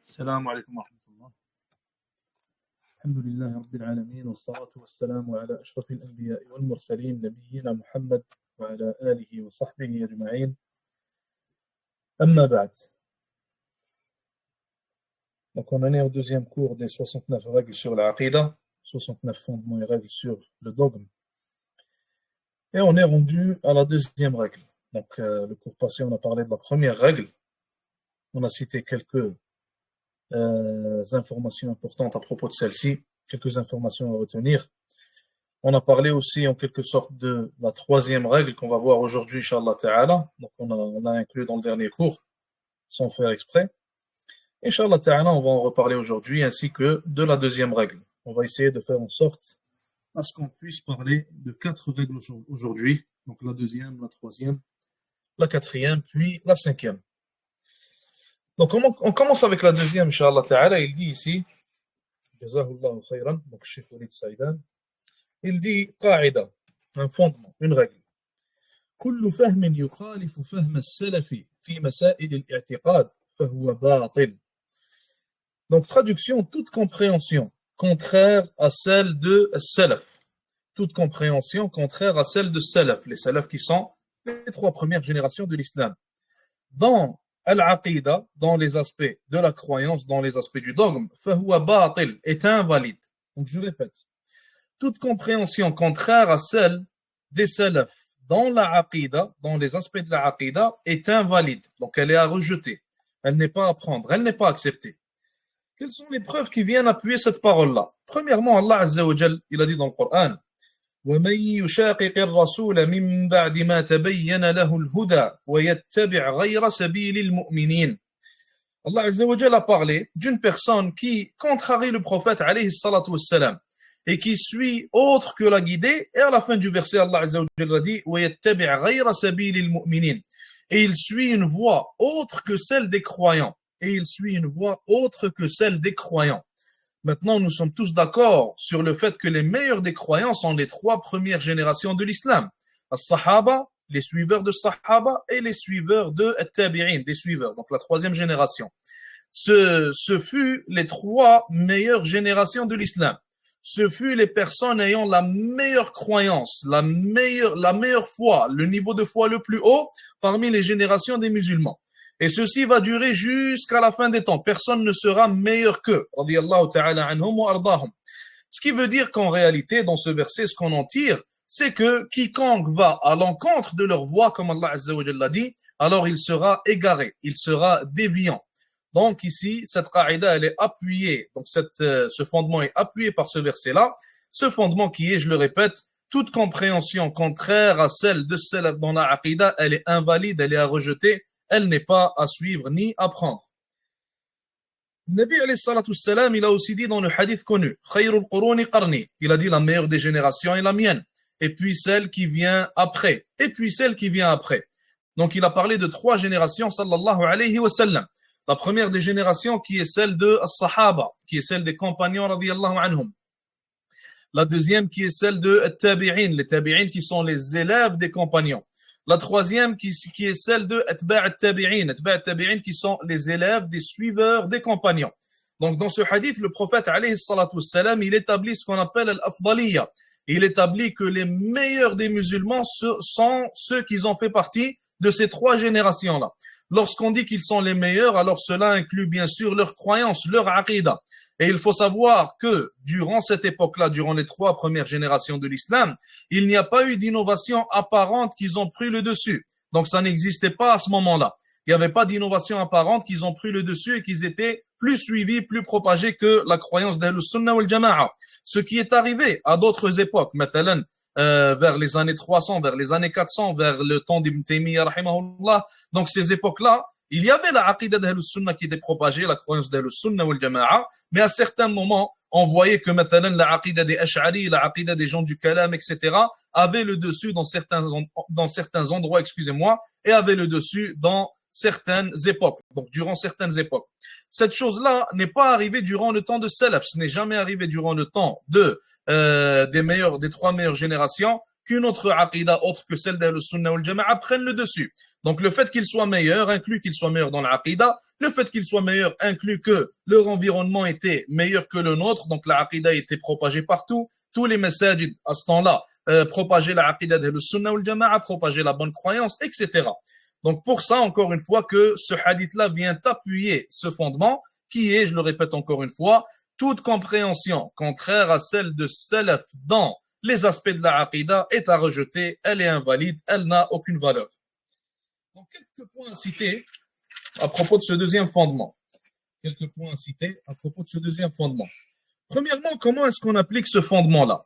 السلام عليكم ورحمة الله. الحمد لله رب العالمين والصلاة والسلام على أشرف الأنبياء والمرسلين نبينا محمد وعلى آله وصحبه أجمعين. أما بعد. Donc on en est au deuxième cours des 69 règles sur la Aqidah, 69 fondements et règles sur le dogme. Et on est rendu à la deuxième règle. Donc le cours passé, on a parlé de la première règle. On a cité quelques informations importantes à propos de celle-ci, quelques informations à retenir. On a parlé aussi en quelque sorte de la troisième règle qu'on va voir aujourd'hui, Inch'Allah Ta'ala. Donc on a inclus dans le dernier cours, sans faire exprès. Inch'Allah Ta'ala, on va en reparler aujourd'hui, ainsi que de la deuxième règle. On va essayer de faire en sorte à ce qu'on puisse parler de 4 règles aujourd'hui. Donc la deuxième, la troisième, la quatrième, puis la cinquième. Donc on commence avec la deuxième, Inch'Allah Ta'ala. Il dit ici, Jazahullahu khayran, donc Cheikh Walid Saïdan, il dit قاعدة, un fondement, une règle. كل فهم يخالف فهم السلف في مسائل الاعتقاد فهو باطل. Donc traduction, toute compréhension contraire à celle de salaf. Toute compréhension contraire à celle de salaf, les salaf qui sont les 3 premières générations de l'islam. Dans al-aqida, dans les aspects de la croyance, dans les aspects du dogme, فهو باطل, est invalide. Donc je répète, toute compréhension contraire à celle des salaf dans la aqida, dans les aspects de la aqida, est invalide. Donc elle est à rejeter. Elle n'est pas à prendre, elle n'est pas acceptée. Quelles sont les preuves qui viennent appuyer cette parole-là? Premièrement, Allah Azza wa Jal, il a dit dans le Coran, وَمَن يُشَاقِقِ الرَّسُولَ مِن بَعْدِ مَا تَبَيَّنَ لَهُ الْهُدَى وَيَتَّبِعْ غَيْرَ سَبِيلِ الْمُؤْمِنِينَ. Allah Azza wa Jal a parlé d'une personne qui contrarie le prophète alayhi salatu wassalam et qui suit autre que la guidée, et à la fin du verset, Allah Azza wa Jal a dit وَيَتَّبِعْ غَيْرَ سَبِيلِ الْمُؤْمِنِينَ. Et il suit une voie autre que celle des croyants. Et il suit une voie autre que celle des croyants. Maintenant, nous sommes tous d'accord sur le fait que les meilleurs des croyants sont les 3 premières générations de l'islam. As-Sahaba, les suiveurs de Sahaba, et les suiveurs de Tabi'in, des suiveurs, donc la 3e génération. Ce fut les 3 meilleures générations de l'islam. Ce fut les personnes ayant la meilleure croyance, la meilleure foi, le niveau de foi le plus haut parmi les générations des musulmans. Et ceci va durer jusqu'à la fin des temps. Personne ne sera meilleur qu'eux. Radiyallahu ta'ala anhum wa ardahum. Ce qui veut dire qu'en réalité, dans ce verset, ce qu'on en tire, c'est que quiconque va à l'encontre de leur voie, comme Allah Azza wa Jalla dit, alors il sera égaré, il sera déviant. Donc ici, cette qa'ida, elle est appuyée, donc ce fondement est appuyé par ce verset-là. Ce fondement qui est, je le répète, toute compréhension contraire à celle de salaf dans la aqida, elle est invalide, elle est à rejeter. Elle n'est pas à suivre ni à prendre. Nabi alayhi salatu wassalam, il a aussi dit dans le hadith connu, Khayrul quruni qarni, il a dit la meilleure des générations est la mienne, et puis celle qui vient après, et puis celle qui vient après. Donc il a parlé de 3 générations, sallallahu alayhi wa sallam. La première des générations qui est celle de as-sahaba, qui est celle des compagnons radiyallahu anhum. La deuxième qui est celle de tabi'in, les tabi'in qui sont les élèves des compagnons. La troisième qui est celle de Atba' al-Tabi'in qui sont les élèves des suiveurs des compagnons. Donc dans ce hadith, le prophète alayhi salatu wassalam, il établit ce qu'on appelle al-afdaliya. Il établit que les meilleurs des musulmans sont ceux qui ont fait partie de ces 3 générations-là. Lorsqu'on dit qu'ils sont les meilleurs, alors cela inclut bien sûr leur croyance, leur aqida. Et il faut savoir que durant cette époque-là, durant les 3 premières générations de l'islam, il n'y a pas eu d'innovation apparente qu'ils ont pris le dessus. Donc ça n'existait pas à ce moment-là. Il n'y avait pas d'innovation apparente qu'ils ont pris le dessus et qu'ils étaient plus suivis, plus propagés que la croyance d'Ahlus Sunnah wal Jama'a. Ce qui est arrivé à d'autres époques, مثلا, vers les années 300, vers les années 400, vers le temps d'Ibn Taymiyyah, rahimahullah. Donc ces époques-là, il y avait la aqida d'Ahlus Sunnah qui était propagée, la croyance d'Ahlus Sunnah wal Jama'a, mais à certains moments, on voyait que مثلا, la aqida des Ash'ari, la aqida des gens du Kalam, etc., avait le dessus dans certains endroits, et avait le dessus dans certaines époques, donc durant certaines époques. Cette chose-là n'est pas arrivée durant le temps de Salaf, ce n'est jamais arrivé durant le temps des 3 meilleures générations qu'une autre aqida autre que celle d'Ahlus Sunnah wal Jama'a prenne le dessus. Donc le fait qu'il soit meilleur inclut qu'il soit meilleur dans l'aqida. Le fait qu'il soit meilleur inclut que leur environnement était meilleur que le nôtre. Donc l'aqida était propagée partout. Tous les masajid à ce temps-là propageaient l'aqida de Sunnah wal Jama'a, propageaient la bonne croyance, etc. Donc pour ça, encore une fois, que ce hadith-là vient appuyer ce fondement qui est, je le répète encore une fois, toute compréhension contraire à celle de Salaf dans les aspects de la aqida est à rejeter, elle est invalide, elle n'a aucune valeur. Donc, quelques points à citer à propos de ce deuxième fondement. Quelques points à citer à propos de ce deuxième fondement. Premièrement, comment est-ce qu'on applique ce fondement-là?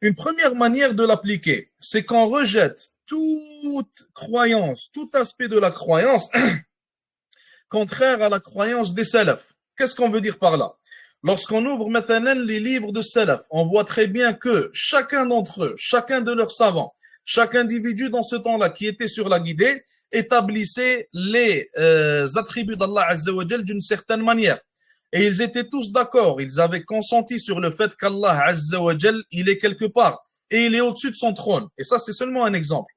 Une première manière de l'appliquer, c'est qu'on rejette toute croyance, tout aspect de la croyance contraire à la croyance des salafs. Qu'est-ce qu'on veut dire par là? Lorsqu'on ouvre maintenant les livres de salaf, on voit très bien que chacun d'entre eux, chacun de leurs savants, chaque individu dans ce temps-là qui était sur la guidée, établissait les attributs d'Allah Azza wa Jal d'une certaine manière. Et ils étaient tous d'accord, ils avaient consenti sur le fait qu'Allah Azza wa Jal, il est quelque part et il est au-dessus de son trône. Et ça, c'est seulement un exemple.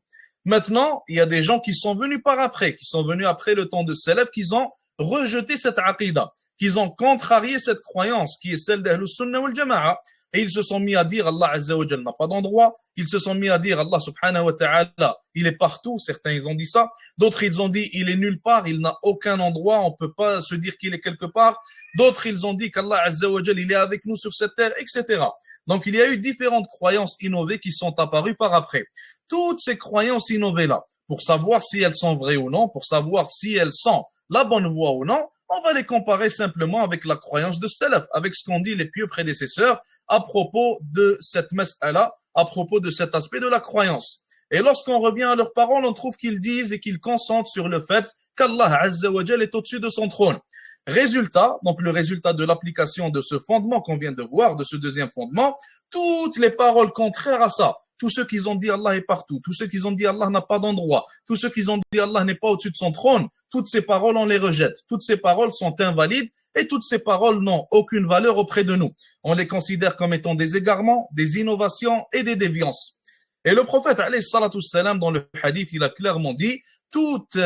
Maintenant, il y a des gens qui sont venus par après, qui sont venus après le temps de salaf, qui ont rejeté cette aqida, qui ont contrarié cette croyance qui est celle d'Ahlus Sunnah wal Jama'a. Et ils se sont mis à dire Allah Azza wa Jal n'a pas d'endroit. Ils se sont mis à dire Allah Subhanahu wa Ta'ala, il est partout. Certains, ils ont dit ça. D'autres, ils ont dit il est nulle part, il n'a aucun endroit, on ne peut pas se dire qu'il est quelque part. D'autres, ils ont dit qu'Allah Azza wa Jal, il est avec nous sur cette terre, etc. Donc, il y a eu différentes croyances innovées qui sont apparues par après. Toutes ces croyances innovées-là, pour savoir si elles sont vraies ou non, pour savoir si elles sont la bonne voie ou non, on va les comparer simplement avec la croyance de Salaf, avec ce qu'ont dit les pieux prédécesseurs à propos de cette mas'ala, à propos de cet aspect de la croyance. Et lorsqu'on revient à leurs paroles, on trouve qu'ils disent et qu'ils consentent sur le fait qu'Allah Azza wa Jal est au-dessus de son trône. Résultat, donc le résultat de l'application de ce fondement qu'on vient de voir, de ce deuxième fondement, toutes les paroles contraires à ça, tous ceux qui ont dit Allah est partout, tous ceux qui ont dit Allah n'a pas d'endroit, tous ceux qui ont dit Allah n'est pas au-dessus de son trône, toutes ces paroles, on les rejette. Toutes ces paroles sont invalides et toutes ces paroles n'ont aucune valeur auprès de nous. On les considère comme étant des égarements, des innovations et des déviances. Et le prophète, alayhi salatu salam, dans le hadith, il a clairement dit, toute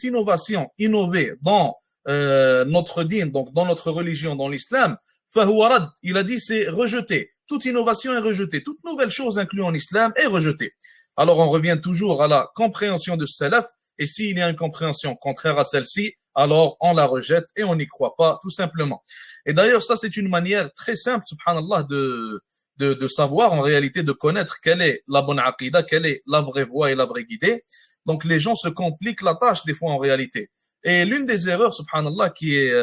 innovation innovée dans notre dîn, donc dans notre religion, dans l'islam, fahuwa, il a dit c'est rejeté. Toute innovation est rejetée. Toute nouvelle chose inclue en islam est rejetée. Alors on revient toujours à la compréhension de salaf, et s'il y a une compréhension contraire à celle-ci, alors on la rejette et on n'y croit pas, tout simplement. Et d'ailleurs, ça c'est une manière très simple, subhanallah, de savoir en réalité, de connaître quelle est la bonne aqida, quelle est la vraie voie et la vraie guidée. Donc les gens se compliquent la tâche des fois en réalité. Et l'une des erreurs, subhanallah, qui est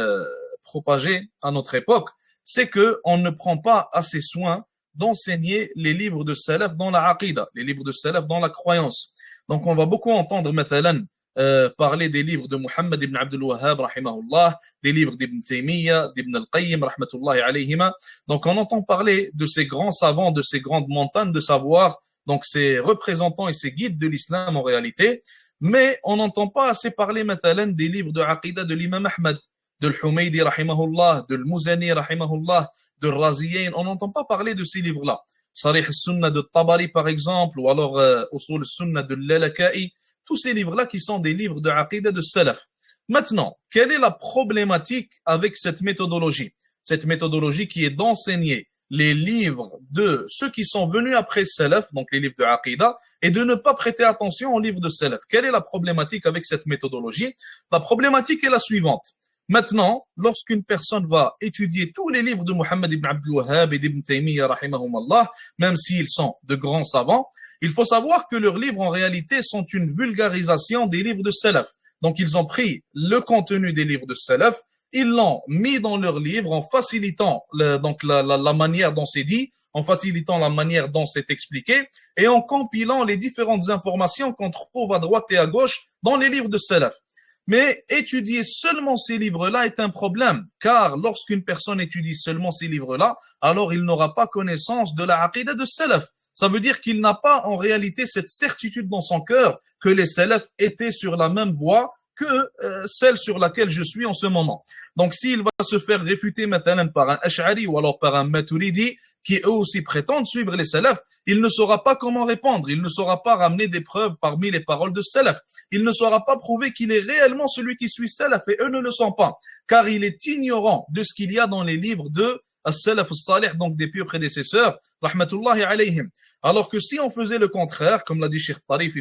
propagée à notre époque, c'est que on ne prend pas assez soin d'enseigner les livres de salaf dans la aqida, les livres de salaf dans la croyance. Donc on va beaucoup entendre mathalan parler des livres de Muhammad ibn Abdul Wahhab rahimahullah, des livres d'Ibn Taymiyyah, d'Ibn al-Qayyim rahmatullahi alayhima. Donc on entend parler de ces grands savants, de ces grandes montagnes de savoir, donc ces représentants et ces guides de l'islam en réalité, mais on n'entend pas assez parler mathalan des livres de aqida de l'imam Ahmad, de l'Humaydi rahimahullah, de l'Muzani rahimahullah, de l'Raziyayn. On n'entend pas parler de ces livres-là. Sarih al-Sunnah de Tabari par exemple, ou alors Usul al-Sunnah de l'Lalaka'i, tous ces livres-là qui sont des livres de aqida de salaf. Maintenant, quelle est la problématique avec cette méthodologie? Cette méthodologie qui est d'enseigner les livres de ceux qui sont venus après salaf, donc les livres de aqida, et de ne pas prêter attention aux livres de salaf. Quelle est la problématique avec cette méthodologie? La problématique est la suivante. Maintenant, lorsqu'une personne va étudier tous les livres de Muhammad ibn Abdul Wahhab et d'Ibn Taymiyyah rahimahumallah, même s'ils sont de grands savants, il faut savoir que leurs livres en réalité sont une vulgarisation des livres de salaf. Donc ils ont pris le contenu des livres de salaf, ils l'ont mis dans leurs livres en facilitant la manière dont c'est dit, en facilitant la manière dont c'est expliqué et en compilant les différentes informations qu'on trouve à droite et à gauche dans les livres de salaf. Mais étudier seulement ces livres-là est un problème, car lorsqu'une personne étudie seulement ces livres-là, alors il n'aura pas connaissance de la aqida de salaf. Ça veut dire qu'il n'a pas en réalité cette certitude dans son cœur que les salaf étaient sur la même voie que celle sur laquelle je suis en ce moment. Donc s'il va se faire réfuter maintenant par un Ash'ari ou alors par un Maturidi, qui eux aussi prétendent suivre les salafs, il ne saura pas comment répondre, il ne saura pas ramener des preuves parmi les paroles de salaf, il ne saura pas prouver qu'il est réellement celui qui suit salaf, et eux ne le sont pas, car il est ignorant de ce qu'il y a dans les livres de as-salaf as-salih, donc des pieux prédécesseurs, rahmatullahi alayhim. Alors que si on faisait le contraire, comme l'a dit Cheikh Tarif,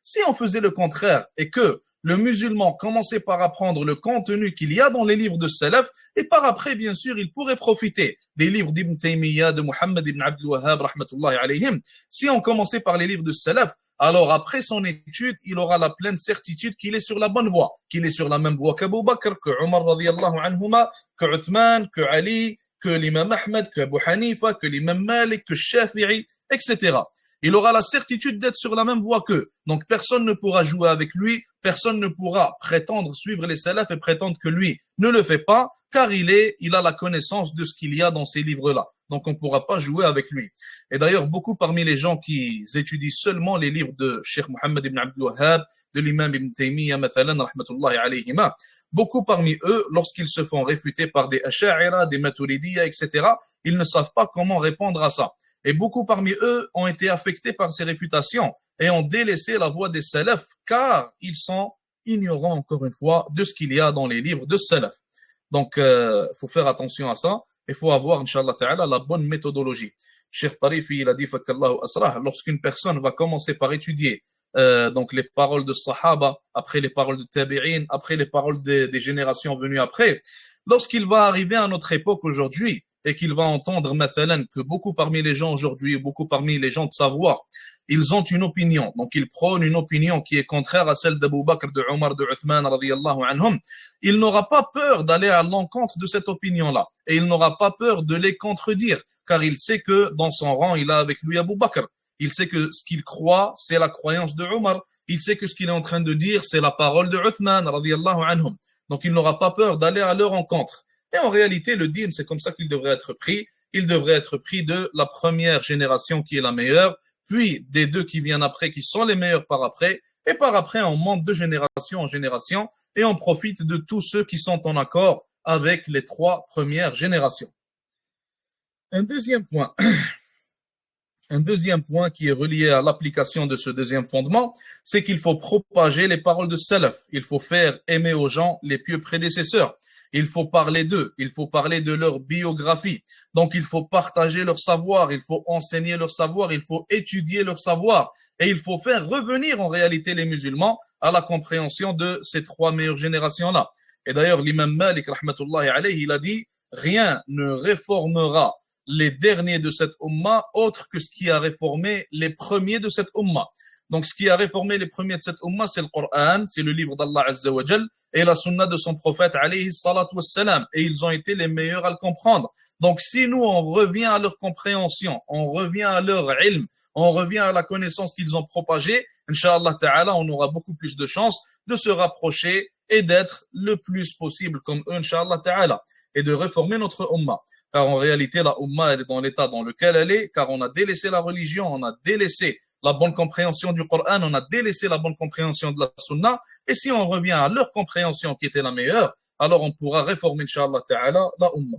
si on faisait le contraire et que le musulman commençait par apprendre le contenu qu'il y a dans les livres de salaf, et par après, bien sûr, il pourrait profiter des livres d'Ibn Taymiyyah, de Muhammad ibn Abdul Wahhab, rahmatullahi alayhim. Si on commençait par les livres de salaf, alors après son étude, il aura la pleine certitude qu'il est sur la bonne voie, qu'il est sur la même voie qu'Abu Bakr, que Omar radiyallahu anhuma, que Uthman, que Ali, que l'imam Ahmed, que Abu Hanifa, que l'imam Malik, que Shafi'i, etc. Il aura la certitude d'être sur la même voie qu'eux. Donc personne ne pourra jouer avec lui, personne ne pourra prétendre suivre les salafs et prétendre que lui ne le fait pas, car il a la connaissance de ce qu'il y a dans ces livres-là. Donc on ne pourra pas jouer avec lui. Et d'ailleurs, beaucoup parmi les gens qui étudient seulement les livres de Cheikh Mohammed ibn Abdul Wahhab, de l'imam ibn Taymiyyah, mathalan, rahmatullahi alayhima, beaucoup parmi eux, lorsqu'ils se font réfuter par des Asha'ira, des Maturidiyya, etc., ils ne savent pas comment répondre à ça. Et beaucoup parmi eux ont été affectés par ces réfutations et ont délaissé la voie des salafs car ils sont ignorants, encore une fois, de ce qu'il y a dans les livres de salaf. Donc, faut faire attention à ça. Il faut avoir, Inch'Allah Ta'ala, la bonne méthodologie. Cheikh Tarifi, il a dit, Fakallahu Asrah, lorsqu'une personne va commencer par étudier donc les paroles de Sahaba, après les paroles de Tabi'in, après les paroles des générations venues après, lorsqu'il va arriver à notre époque aujourd'hui, et qu'il va entendre mathalan que beaucoup parmi les gens aujourd'hui, beaucoup parmi les gens de savoir, ils ont une opinion, donc ils prônent une opinion qui est contraire à celle d'Abu Bakr, de Omar, de Uthman, radiyallahu anhum, il n'aura pas peur d'aller à l'encontre de cette opinion-là, et il n'aura pas peur de les contredire, car il sait que dans son rang, il a avec lui Abu Bakr, il sait que ce qu'il croit, c'est la croyance de Omar, il sait que ce qu'il est en train de dire, c'est la parole de Uthman, radiyallahu anhum, donc il n'aura pas peur d'aller à leur encontre. Et en réalité, le dîn, c'est comme ça qu'il devrait être pris. Il devrait être pris de la première génération qui est la meilleure, puis des deux qui viennent après, qui sont les meilleurs par après, et par après, on monte de génération en génération, et on profite de tous ceux qui sont en accord avec les trois premières générations. Un deuxième point qui est relié à l'application de ce deuxième fondement, c'est qu'il faut propager les paroles de salaf. Il faut faire aimer aux gens les pieux prédécesseurs. Il faut parler d'eux, il faut parler de leur biographie. Donc, il faut partager leur savoir, il faut enseigner leur savoir, il faut étudier leur savoir. Et il faut faire revenir en réalité les musulmans à la compréhension de ces trois meilleures générations-là. Et d'ailleurs, l'imam Malik, rahmatullahi alayhi, il a dit « Rien ne réformera les derniers de cette umma autre que ce qui a réformé les premiers de cette umma. » Donc, ce qui a réformé les premiers de cette umma, c'est le Coran, c'est le livre d'Allah Azza wa Jal et la sunna de son prophète alayhi salatu wassalam. Et ils ont été les meilleurs à le comprendre. Donc, si nous, on revient à leur compréhension, on revient à leur ilm, on revient à la connaissance qu'ils ont propagée, Inch'Allah Ta'ala, on aura beaucoup plus de chances de se rapprocher et d'être le plus possible comme eux, Inch'Allah Ta'ala, et de réformer notre umma. Car en réalité, la umma, elle est dans l'état dans lequel elle est, car on a délaissé la religion, on a délaissé la bonne compréhension du Coran, on a délaissé la bonne compréhension de la Sunna, et si on revient à leur compréhension qui était la meilleure, alors on pourra réformer, Inch'Allah Ta'ala, la Ummah.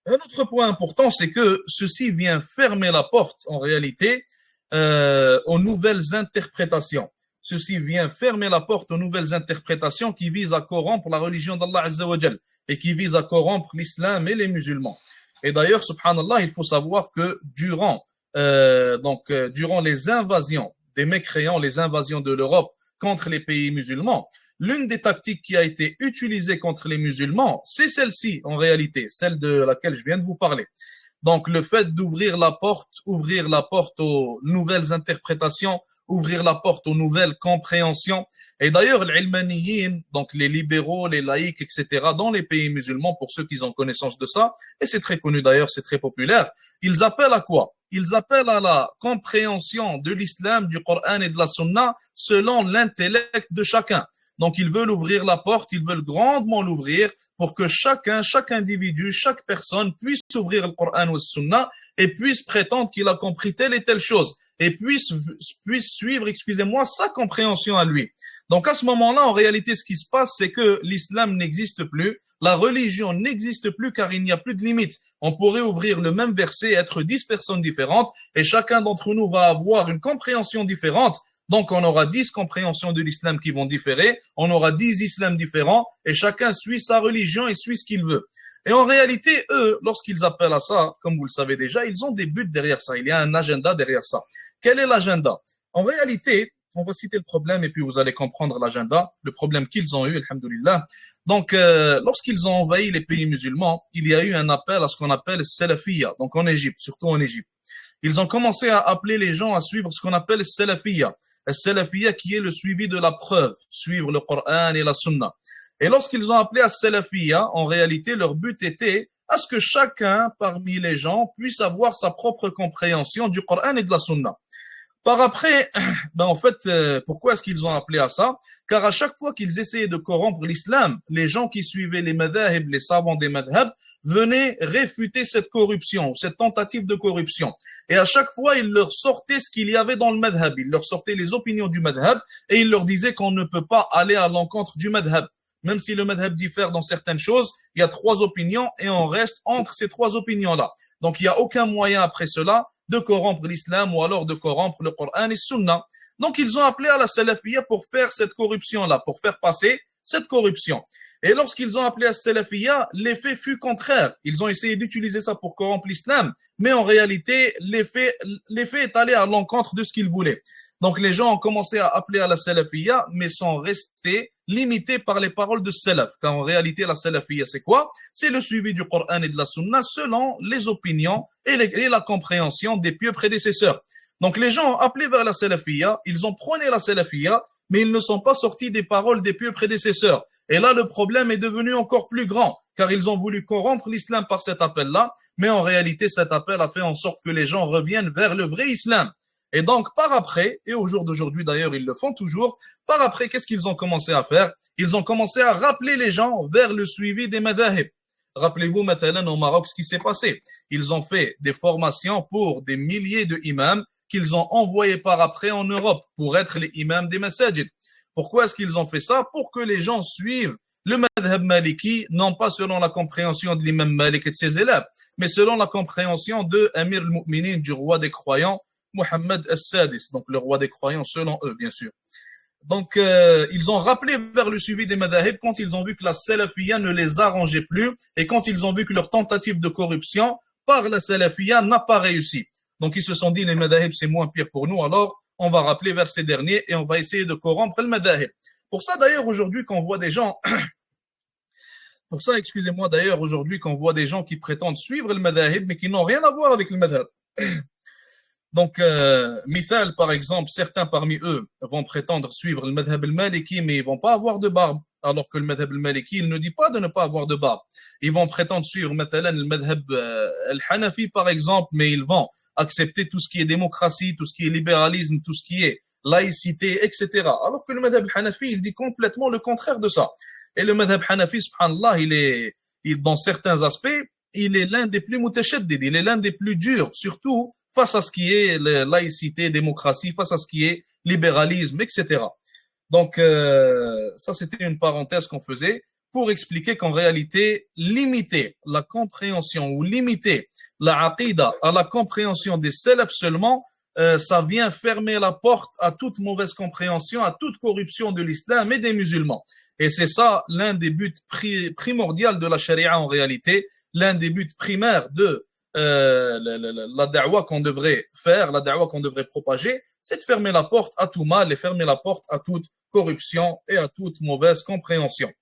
Un autre point important, c'est que ceci vient fermer la porte, en réalité, aux nouvelles interprétations. Ceci vient fermer la porte aux nouvelles interprétations qui visent à corrompre la religion d'Allah Azza wa Jal et qui visent à corrompre l'islam et les musulmans. Et d'ailleurs, subhanallah, il faut savoir que durant les invasions des mécréants, les invasions de l'Europe contre les pays musulmans, l'une des tactiques qui a été utilisée contre les musulmans, c'est celle-ci en réalité, celle de laquelle je viens de vous parler. Donc le fait d'ouvrir la porte aux nouvelles interprétations, ouvrir la porte aux nouvelles compréhensions. Et d'ailleurs, les ilmaniyin, donc les libéraux, les laïcs, etc., dans les pays musulmans, pour ceux qui ont connaissance de ça, et c'est très connu d'ailleurs, c'est très populaire, ils appellent à quoi? Ils appellent à la compréhension de l'islam, du Coran et de la Sunna selon l'intellect de chacun. Donc ils veulent ouvrir la porte, ils veulent grandement l'ouvrir pour que chaque individu, chaque personne puisse ouvrir le Coran ou la Sunna et puisse prétendre qu'il a compris telle et telle chose. et puissent suivre, excusez-moi, sa compréhension à lui. Donc à ce moment-là, en réalité, ce qui se passe, c'est que l'islam n'existe plus, la religion n'existe plus car il n'y a plus de limite. On pourrait ouvrir le même verset et être 10 personnes différentes et chacun d'entre nous va avoir une compréhension différente. Donc on aura 10 compréhensions de l'islam qui vont différer, on aura 10 islams différents et chacun suit sa religion et suit ce qu'il veut. Et en réalité, eux, lorsqu'ils appellent à ça, comme vous le savez déjà, ils ont des buts derrière ça. Il y a un agenda derrière ça. Quel est l'agenda? En réalité, on va citer le problème et puis vous allez comprendre l'agenda, le problème qu'ils ont eu, alhamdoulilah. Donc, lorsqu'ils ont envahi les pays musulmans, il y a eu un appel à ce qu'on appelle salafiyya, donc en Égypte, surtout en Égypte. Ils ont commencé à appeler les gens à suivre ce qu'on appelle salafiyya. Salafiyya qui est le suivi de la preuve, suivre le Coran et la Sunna. Et lorsqu'ils ont appelé à salafiyya, en réalité, leur but était à ce que chacun parmi les gens puisse avoir sa propre compréhension du Coran et de la Sunna. Par après, en fait, pourquoi est-ce qu'ils ont appelé à ça? Car à chaque fois qu'ils essayaient de corrompre l'islam, les gens qui suivaient les madhahib, les savants des madhab, venaient réfuter cette corruption, cette tentative de corruption. Et à chaque fois, ils leur sortaient ce qu'il y avait dans le madhab. Ils leur sortaient les opinions du madhab et ils leur disaient qu'on ne peut pas aller à l'encontre du madhab. Même si le madhab diffère dans certaines choses, il y a 3 opinions et on reste entre ces 3 opinions-là. Donc, il n'y a aucun moyen après cela de corrompre l'islam ou alors de corrompre le Coran et Sunna. Donc, ils ont appelé à la salafiyya pour faire cette corruption-là, pour faire passer cette corruption. Et lorsqu'ils ont appelé à la salafiyya, l'effet fut contraire. Ils ont essayé d'utiliser ça pour corrompre l'islam, mais en réalité, l'effet est allé à l'encontre de ce qu'ils voulaient. Donc, les gens ont commencé à appeler à la salafiyya, mais sans rester limités par les paroles de salaf. Car en réalité, la salafiyya, c'est quoi? C'est le suivi du Coran et de la Sunna selon les opinions et la compréhension des pieux prédécesseurs. Donc, les gens ont appelé vers la salafiyya, ils ont prôné la salafiyya, mais ils ne sont pas sortis des paroles des pieux prédécesseurs. Et là, le problème est devenu encore plus grand, car ils ont voulu corrompre l'islam par cet appel-là, mais en réalité, cet appel a fait en sorte que les gens reviennent vers le vrai islam. Et donc, par après, et au jour d'aujourd'hui d'ailleurs, ils le font toujours, par après, qu'est-ce qu'ils ont commencé à faire? Ils ont commencé à rappeler les gens vers le suivi des madahib. Rappelez-vous, maintenant, au Maroc, ce qui s'est passé. Ils ont fait des formations pour des milliers de imams qu'ils ont envoyés par après en Europe pour être les imams des masajid. Pourquoi est-ce qu'ils ont fait ça? Pour que les gens suivent le madhab maliki, non pas selon la compréhension de l'imam Malik et de ses élèves, mais selon la compréhension de Amir al-Mu'minin, du roi des croyants, Mohammed al-Sadis, donc le roi des croyants selon eux, bien sûr. Donc, ils ont rappelé vers le suivi des madahib quand ils ont vu que la salafiyya ne les arrangeait plus et quand ils ont vu que leur tentative de corruption par la salafiyya n'a pas réussi. Donc, ils se sont dit, les madahib, c'est moins pire pour nous, alors on va rappeler vers ces derniers et on va essayer de corrompre le madahib. Pour ça, d'ailleurs, aujourd'hui, qu'on voit des gens... Pour ça, excusez-moi, d'ailleurs, aujourd'hui, qu'on voit des gens qui prétendent suivre le madahib, mais qui n'ont rien à voir avec le madhab. Donc, Mithal, par exemple, certains parmi eux vont prétendre suivre le madhab al-maliki, mais ils vont pas avoir de barbe. Alors que le madhab al-maliki, il ne dit pas de ne pas avoir de barbe. Ils vont prétendre suivre, matalan, le madhab al-hanafi, par exemple, mais ils vont accepter tout ce qui est démocratie, tout ce qui est libéralisme, tout ce qui est laïcité, etc. Alors que le madhab al-hanafi, il dit complètement le contraire de ça. Et le madhab hanafi, subhanallah, dans certains aspects, il est l'un des plus mutashaddid, il est l'un des plus durs, surtout face à ce qui est laïcité, démocratie, face à ce qui est libéralisme, etc. Donc, ça, c'était une parenthèse qu'on faisait pour expliquer qu'en réalité, limiter la compréhension ou limiter la aqida à la compréhension des salafs seulement, ça vient fermer la porte à toute mauvaise compréhension, à toute corruption de l'islam et des musulmans. Et c'est ça l'un des buts primordiaux de la charia en réalité, l'un des buts primaires de la da'wa qu'on devrait faire, la da'wa qu'on devrait propager, c'est de fermer la porte à tout mal et fermer la porte à toute corruption et à toute mauvaise compréhension.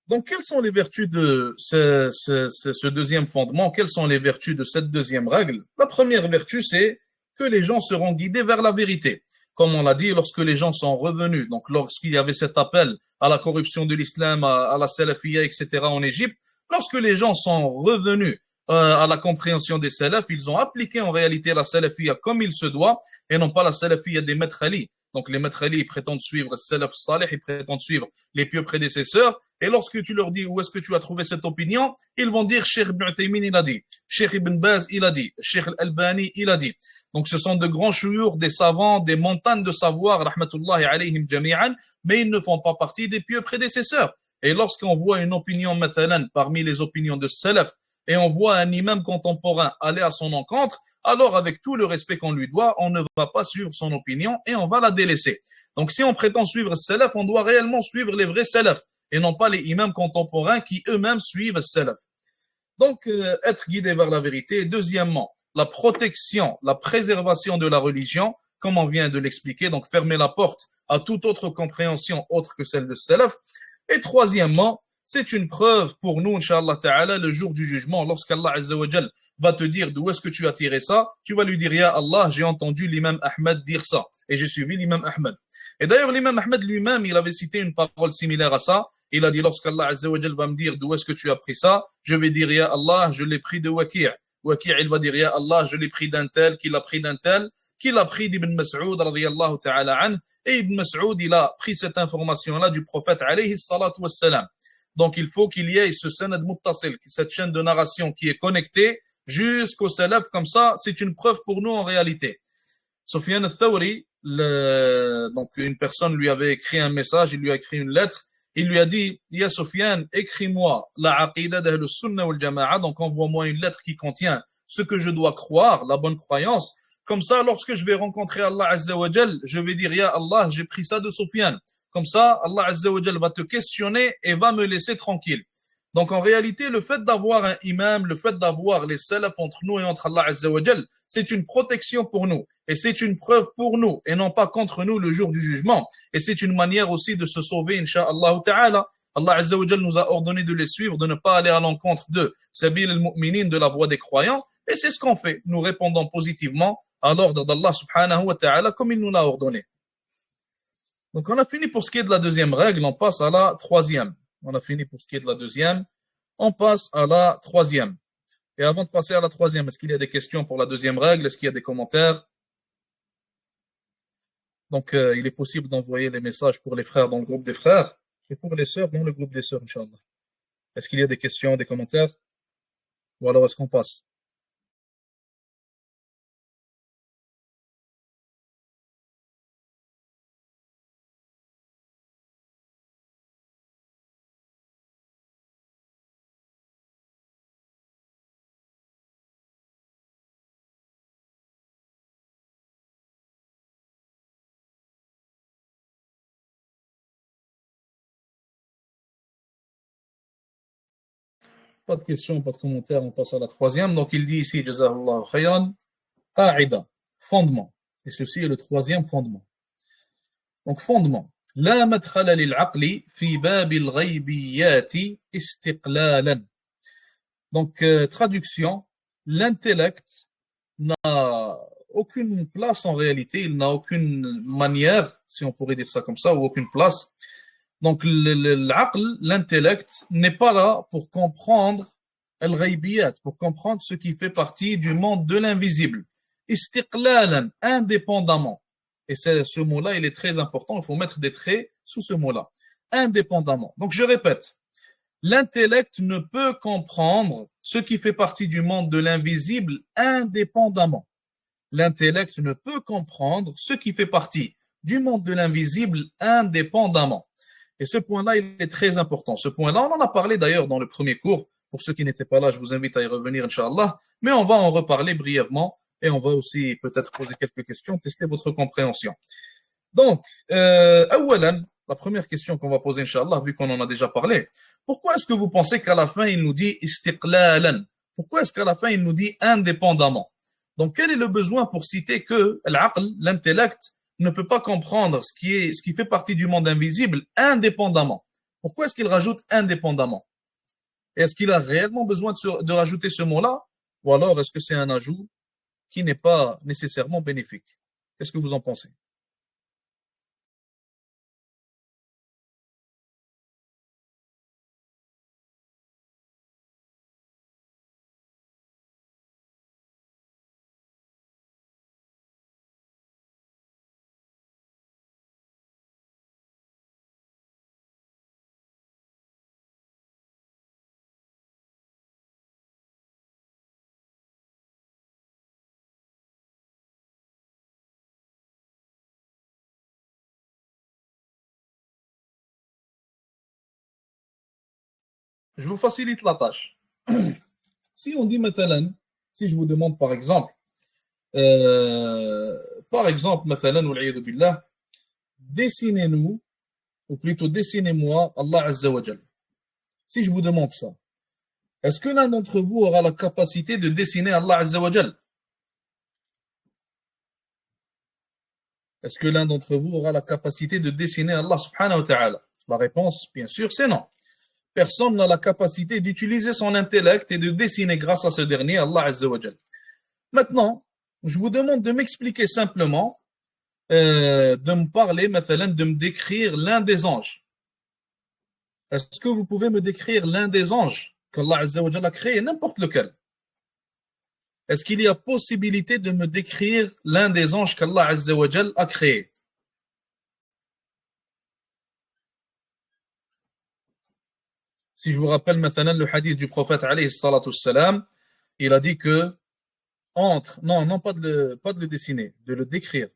Donc, quelles sont les vertus de ce deuxième fondement? Quelles sont les vertus de cette deuxième règle? La première vertu, c'est que les gens seront guidés vers la vérité. Comme on l'a dit, lorsque les gens sont revenus, donc lorsqu'il y avait cet appel à la corruption de l'islam, à la salafiyya, etc. en Égypte, lorsque les gens sont revenus à la compréhension des salafs, ils ont appliqué en réalité la salafiyya comme il se doit et non pas la salafiyya des maîtres Ali. Donc les maîtres Ali, ils prétendent suivre Salaf Salih, ils prétendent suivre les pieux prédécesseurs. Et lorsque tu leur dis où est-ce que tu as trouvé cette opinion, ils vont dire Cheikh Ibn Uthaymin, il a dit. Cheikh Ibn Baz, il a dit. Cheikh Al-Albani, il a dit. Donc ce sont de grands chouyours, des savants, des montagnes de savoir, rahmatullahi alayhim jami'an, mais ils ne font pas partie des pieux prédécesseurs. Et lorsqu'on voit une opinion, mathalan, parmi les opinions de Salaf, et on voit un imam contemporain aller à son encontre, alors avec tout le respect qu'on lui doit, on ne va pas suivre son opinion et on va la délaisser. Donc si on prétend suivre Salaf, on doit réellement suivre les vrais Salaf et non pas les imams contemporains qui eux-mêmes suivent Salaf. Donc être guidé vers la vérité. Deuxièmement, la protection, la préservation de la religion, comme on vient de l'expliquer, donc fermer la porte à toute autre compréhension autre que celle de Salaf. Et troisièmement, c'est une preuve pour nous, Inch'Allah Ta'ala, le jour du jugement, lorsqu'Allah Azza wa Jal va te dire d'où est-ce que tu as tiré ça, tu vas lui dire, Ya Allah, j'ai entendu l'imam Ahmed dire ça, et j'ai suivi l'imam Ahmed. Et d'ailleurs, l'imam Ahmed lui-même, il avait cité une parole similaire à ça. Il a dit, lorsqu'Allah Azza wa Jal va me dire d'où est-ce que tu as pris ça, je vais dire, Ya Allah, je l'ai pris de Waqi'. Waqi', il va dire, Ya Allah, je l'ai pris d'un tel, qu'il a pris d'un tel, qu'il a pris d'Ibn Mas'ud, radiyallahu ta'ala an. Et Ibn Mas'ud, il a pris cette information-là du prophète, alayhi salatu wassalam. Donc, il faut qu'il y ait ce sanad muttasil, cette chaîne de narration qui est connectée jusqu'au salaf. Comme ça, c'est une preuve pour nous en réalité. Sufyan al-Thawri, donc une personne lui avait écrit un message, il lui a écrit une lettre. Il lui a dit, Ya Sufyan, écris-moi la aqidah d'ahl sunnah wal jama'a, donc envoie-moi une lettre qui contient ce que je dois croire, la bonne croyance. Comme ça, lorsque je vais rencontrer Allah Azza wa Jal, je vais dire, Ya Allah, j'ai pris ça de Sufyan. Comme ça, Allah Azza wa Jal va te questionner et va me laisser tranquille. Donc en réalité, le fait d'avoir un imam, le fait d'avoir les salafs entre nous et entre Allah Azza wa Jal, c'est une protection pour nous. Et c'est une preuve pour nous et non pas contre nous le jour du jugement. Et c'est une manière aussi de se sauver, insha'Allah ta'ala. Allah Azza wa Jal nous a ordonné de les suivre, de ne pas aller à l'encontre de Sabil al-Mu'minin, de la voie des croyants. Et c'est ce qu'on fait. Nous répondons positivement à l'ordre d'Allah subhanahu wa ta'ala comme il nous l'a ordonné. Donc on a fini pour ce qui est de la deuxième règle, on passe à la troisième. On a fini pour ce qui est de la deuxième, on passe à la troisième. Et avant de passer à la troisième, est-ce qu'il y a des questions pour la deuxième règle? Est-ce qu'il y a des commentaires? Donc il est possible d'envoyer les messages pour les frères dans le groupe des frères et pour les sœurs dans le groupe des sœurs, Inch'Allah. Est-ce qu'il y a des questions, des commentaires? Ou alors est-ce qu'on passe? Pas de questions, pas de commentaires, on passe à la troisième. Donc il dit ici, Jazahullah khayran, qa'ida, fondement. Et ceci est le troisième fondement. Donc fondement. لا مدخل للعقل في باب الغيبيات استقلالا. Donc traduction, l'intellect n'a aucune place en réalité, il n'a aucune manière, si on pourrait dire ça comme ça, ou aucune place. Donc l'aql, l'intellect, n'est pas là pour comprendre al-ghaybiyat, pour comprendre ce qui fait partie du monde de l'invisible. Istiqlalan, indépendamment. Et ce mot-là, il est très important, il faut mettre des traits sous ce mot-là. Indépendamment. Donc je répète, l'intellect ne peut comprendre ce qui fait partie du monde de l'invisible indépendamment. L'intellect ne peut comprendre ce qui fait partie du monde de l'invisible indépendamment. Et ce point-là, il est très important. Ce point-là, on en a parlé d'ailleurs dans le premier cours. Pour ceux qui n'étaient pas là, je vous invite à y revenir, Inch'Allah. Mais on va en reparler brièvement et on va aussi peut-être poser quelques questions, tester votre compréhension. Donc, la première question qu'on va poser, Inch'Allah, vu qu'on en a déjà parlé, pourquoi est-ce que vous pensez qu'à la fin, il nous dit istiqlalan? Pourquoi est-ce qu'à la fin, il nous dit indépendamment? Donc, quel est le besoin pour citer que l'aql, l'intellect, ne peut pas comprendre ce qui fait partie du monde invisible indépendamment? Pourquoi est-ce qu'il rajoute indépendamment? Est-ce qu'il a réellement besoin de rajouter ce mot-là? Ou alors est-ce que c'est un ajout qui n'est pas nécessairement bénéfique? Qu'est-ce que vous en pensez? Je vous facilite la tâche. Si on dit مثلا, si je vous demande par exemple, مثلا, والعياذ بالله, dessinez-nous, ou plutôt dessinez-moi Allah Azza wa Jal. Si je vous demande ça, est-ce que l'un d'entre vous aura la capacité de dessiner Allah Azza wa Jal? Est-ce que l'un d'entre vous aura la capacité de dessiner Allah subhanahu wa ta'ala? La réponse, bien sûr, c'est non. Personne n'a la capacité d'utiliser son intellect et de dessiner grâce à ce dernier Allah Azza wa Jal. Maintenant, je vous demande de m'expliquer simplement, de me parler, مثلا, de me décrire l'un des anges. Est-ce que vous pouvez me décrire l'un des anges qu'Allah Azza wa Jal a créé, n'importe lequel? Est-ce qu'il y a possibilité de me décrire l'un des anges qu'Allah Azza wa Jal a créé? Si je vous rappelle maintenant le hadith du prophète alayhi salatu salam, il a dit que non, pas de le dessiner, de le décrire.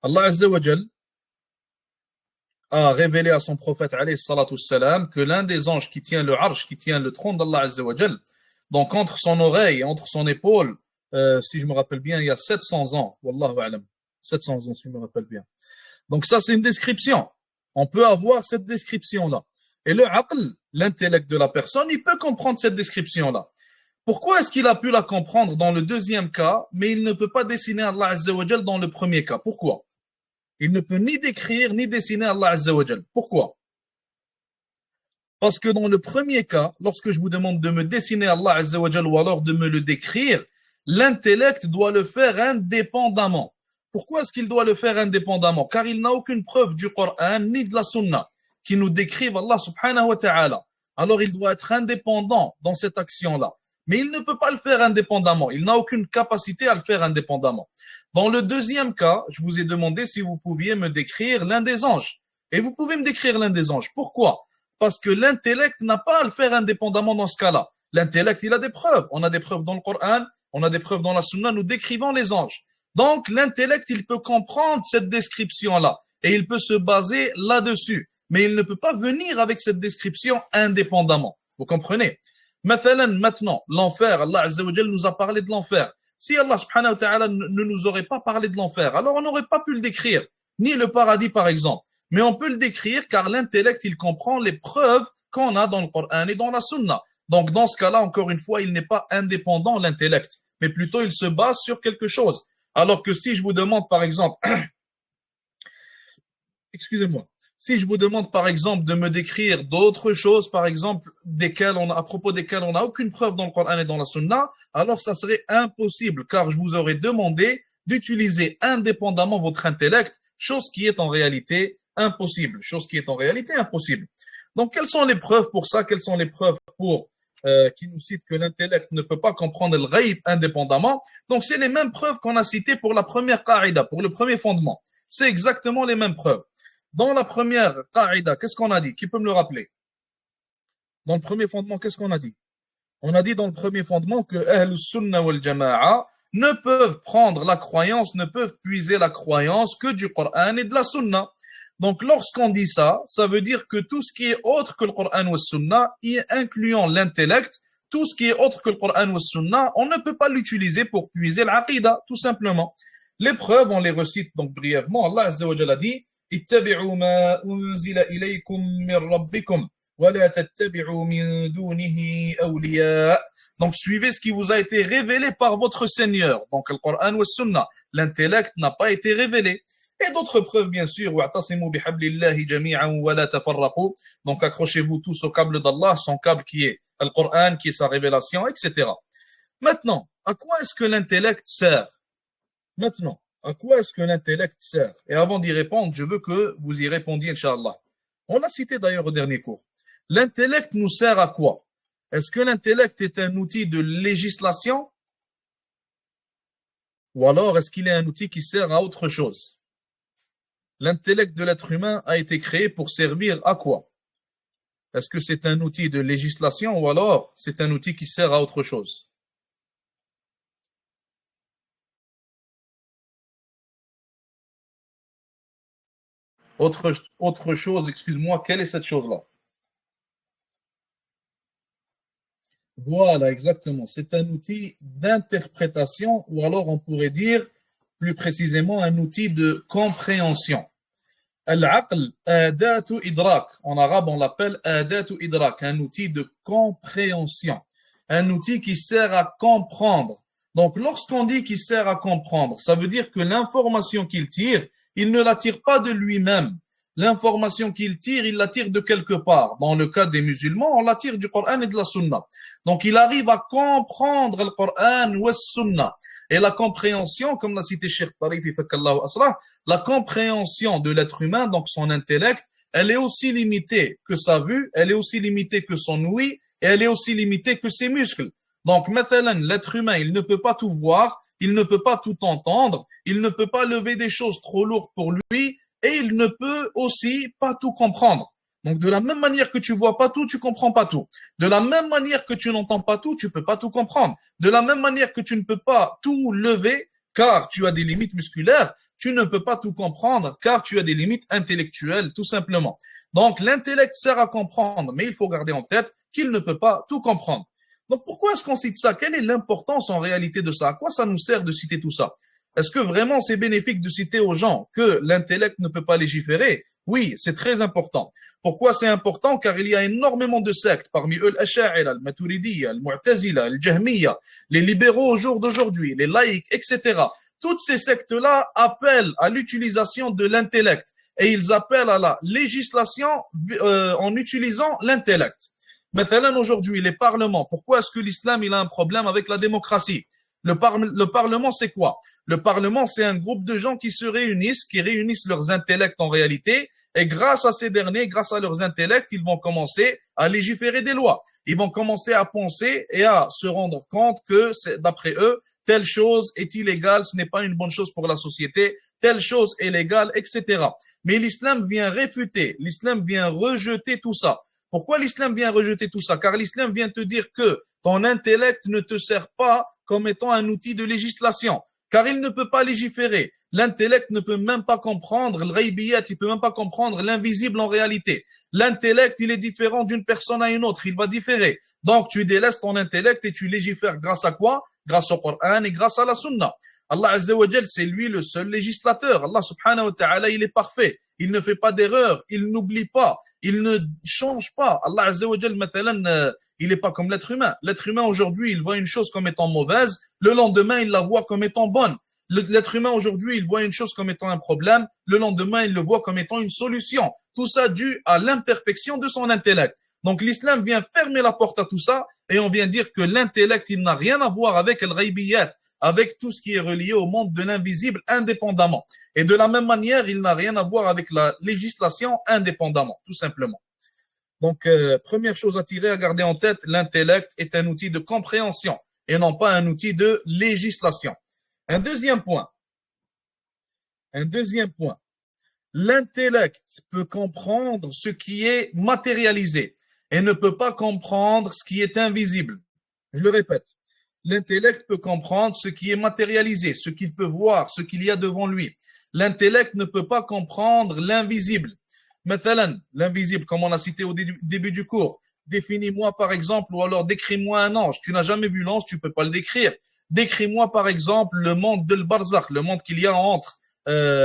Allah Azza wa Jal a révélé à son prophète alayhi salatu salam que l'un des anges qui tient le arsh, qui tient le trône d'Allah Azza wa Jal, donc entre son oreille et entre son épaule, si je me rappelle bien, il y a 700 ans, wallahu a'lam, 700 ans si je me rappelle bien. Donc ça c'est une description. On peut avoir cette description-là. Et le aql, l'intellect de la personne, il peut comprendre cette description-là. Pourquoi est-ce qu'il a pu la comprendre dans le deuxième cas, mais il ne peut pas dessiner Allah Azza wa Jal dans le premier cas? Pourquoi? Il ne peut ni décrire ni dessiner Allah Azza wa Jal. Pourquoi? Parce que dans le premier cas, lorsque je vous demande de me dessiner Allah Azza wa Jal ou alors de me le décrire, l'intellect doit le faire indépendamment. Pourquoi est-ce qu'il doit le faire indépendamment? Car il n'a aucune preuve du Coran ni de la Sunna qui nous décrivent Allah subhanahu wa ta'ala. Alors il doit être indépendant dans cette action-là. Mais il ne peut pas le faire indépendamment. Il n'a aucune capacité à le faire indépendamment. Dans le deuxième cas, je vous ai demandé si vous pouviez me décrire l'un des anges. Et vous pouvez me décrire l'un des anges. Pourquoi? Parce que l'intellect n'a pas à le faire indépendamment dans ce cas-là. L'intellect, il a des preuves. On a des preuves dans le Coran, on a des preuves dans la Sunna, nous décrivons les anges. Donc, l'intellect, il peut comprendre cette description-là et il peut se baser là-dessus. Mais il ne peut pas venir avec cette description indépendamment. Vous comprenez? Maintenant, l'enfer, Allah Azza wa Jal nous a parlé de l'enfer. Si Allah subhanahu wa ta'ala ne nous aurait pas parlé de l'enfer, alors on n'aurait pas pu le décrire. Ni le paradis, par exemple. Mais on peut le décrire car l'intellect, il comprend les preuves qu'on a dans le Coran et dans la Sunna. Donc, dans ce cas-là, encore une fois, il n'est pas indépendant, l'intellect, mais plutôt il se base sur quelque chose. Alors que si je vous demande, par exemple, excusez-moi, si je vous demande, par exemple, de me décrire d'autres choses, par exemple, à propos desquelles on n'a aucune preuve dans le Coran et dans la Sunna, alors ça serait impossible, car je vous aurais demandé d'utiliser indépendamment votre intellect, chose qui est en réalité impossible, chose qui est en réalité impossible. Donc, quelles sont les preuves pour ça? Quelles sont les preuves pour qui nous citent que l'intellect ne peut pas comprendre le ghaib indépendamment? Donc, c'est les mêmes preuves qu'on a citées pour la première qa'ida, pour le premier fondement. C'est exactement les mêmes preuves. Dans la première qa'ida, qu'est-ce qu'on a dit? Qui peut me le rappeler? Dans le premier fondement, qu'est-ce qu'on a dit? On a dit dans le premier fondement que Ahlus Sunnah wal Jama'a ne peuvent prendre la croyance, ne peuvent puiser la croyance que du Coran et de la Sunna. Donc, lorsqu'on dit ça, ça veut dire que tout ce qui est autre que le Coran ou la Sunna, incluant l'intellect, tout ce qui est autre que le Coran ou la Sunna, on ne peut pas l'utiliser pour puiser l'aqida, tout simplement. Les preuves, on les recite donc brièvement. Allah Azza wa Jalla dit ittabi'u ma unzila ilaykum min rabbikum wa la tattabi'u min dunihi awliya. Donc suivez ce qui vous a été révélé par votre Seigneur. Donc le Coran ou la Sunna, l'intellect n'a pas été révélé. Et d'autres preuves, bien sûr. Wa'tasimu bihablillahi jami'an wa la tafarraqu. Donc accrochez-vous tous au câble d'Allah, son câble qui est le Coran, qui est sa révélation, etc. Maintenant, à quoi est-ce que l'intellect sert? Maintenant, à quoi est-ce que l'intellect sert? Et avant d'y répondre, je veux que vous y répondiez, Inch'Allah. On l'a cité d'ailleurs au dernier cours. L'intellect nous sert à quoi? Est-ce que l'intellect est un outil de législation? Ou alors est-ce qu'il est un outil qui sert à autre chose? L'intellect de l'être humain a été créé pour servir à quoi? Est-ce que c'est un outil de législation ou alors c'est un outil qui sert à autre chose? Autre chose, excuse-moi, quelle est cette chose-là? Voilà, exactement. C'est un outil d'interprétation, ou alors on pourrait dire plus précisément un outil de compréhension. Al-aql, adatu idrak. En arabe, on l'appelle adatu idrak, un outil de compréhension. Un outil qui sert à comprendre. Donc, lorsqu'on dit qu'il sert à comprendre, ça veut dire que l'information qu'il tire, il ne la tire pas de lui-même. L'information qu'il tire, il la tire de quelque part. Dans le cas des musulmans, on la tire du Coran et de la Sunna. Donc, il arrive à comprendre le Coran ou la Sunna. Et la compréhension, comme l'a cité Cheikh Tarif, la compréhension de l'être humain, donc son intellect, elle est aussi limitée que sa vue, elle est aussi limitée que son ouïe, et elle est aussi limitée que ses muscles. Donc, maintenant, l'être humain, il ne peut pas tout voir, il ne peut pas tout entendre, il ne peut pas lever des choses trop lourdes pour lui, et il ne peut aussi pas tout comprendre. Donc, de la même manière que tu vois pas tout, tu comprends pas tout. De la même manière que tu n'entends pas tout, tu peux pas tout comprendre. De la même manière que tu ne peux pas tout lever, car tu as des limites musculaires, tu ne peux pas tout comprendre, car tu as des limites intellectuelles, tout simplement. Donc, l'intellect sert à comprendre, mais il faut garder en tête qu'il ne peut pas tout comprendre. Donc, pourquoi est-ce qu'on cite ça? Quelle est l'importance en réalité de ça? À quoi ça nous sert de citer tout ça? Est-ce que vraiment c'est bénéfique de citer aux gens que l'intellect ne peut pas légiférer? Oui, c'est très important. Pourquoi c'est important? Car il y a énormément de sectes, parmi eux l'Asha'ira, le Maturidiyya, le Mu'tazila, le Jahmiyya, les libéraux au jour d'aujourd'hui, les laïcs, etc. Toutes ces sectes-là appellent à l'utilisation de l'intellect et ils appellent à la législation en utilisant l'intellect. Maintenant, aujourd'hui, les parlements, pourquoi est-ce que l'islam il a un problème avec la démocratie? Le Parlement, c'est quoi? Le Parlement, c'est un groupe de gens qui réunissent leurs intellects en réalité, et grâce à ces derniers, grâce à leurs intellects, ils vont commencer à légiférer des lois. Ils vont commencer à penser et à se rendre compte que, d'après eux, telle chose est illégale, ce n'est pas une bonne chose pour la société, telle chose est légale, etc. Mais l'islam vient réfuter, l'islam vient rejeter tout ça. Pourquoi l'islam vient rejeter tout ça? Car l'islam vient te dire que ton intellect ne te sert pas comme étant un outil de législation, car il ne peut pas légiférer. L'intellect ne peut même pas comprendre le ghaibiyat, il peut même pas comprendre l'invisible en réalité. L'intellect, il est différent d'une personne à une autre, il va différer. Donc, tu délaisses ton intellect et tu légifères grâce à quoi? Grâce au Coran et grâce à la Sunna. Allah Azza wa Jal, c'est lui le seul législateur. Allah subhanahu wa ta'ala, il est parfait. Il ne fait pas d'erreur, il n'oublie pas, il ne change pas. Allah Azza wa Jal, il n'est pas comme l'être humain. L'être humain aujourd'hui, il voit une chose comme étant mauvaise, le lendemain, il la voit comme étant bonne. L'être humain aujourd'hui, il voit une chose comme étant un problème, le lendemain, il le voit comme étant une solution. Tout ça dû à l'imperfection de son intellect. Donc l'islam vient fermer la porte à tout ça et on vient dire que l'intellect, il n'a rien à voir avec le ghaibiyat, avec tout ce qui est relié au monde de l'invisible indépendamment. Et de la même manière, il n'a rien à voir avec la législation indépendamment, tout simplement. Donc, première chose à tirer, à garder en tête, l'intellect est un outil de compréhension et non pas un outil de législation. Un deuxième point, un deuxième point. L'intellect peut comprendre ce qui est matérialisé et ne peut pas comprendre ce qui est invisible. Je le répète. L'intellect peut comprendre ce qui est matérialisé, ce qu'il peut voir, ce qu'il y a devant lui. L'intellect ne peut pas comprendre l'invisible. Mathalan, l'invisible, comme on l'a cité au début du cours. Définis-moi par exemple, ou alors décris-moi un ange. Tu n'as jamais vu l'ange, tu ne peux pas le décrire. Décris-moi par exemple le monde de l'barzakh, le monde qu'il y a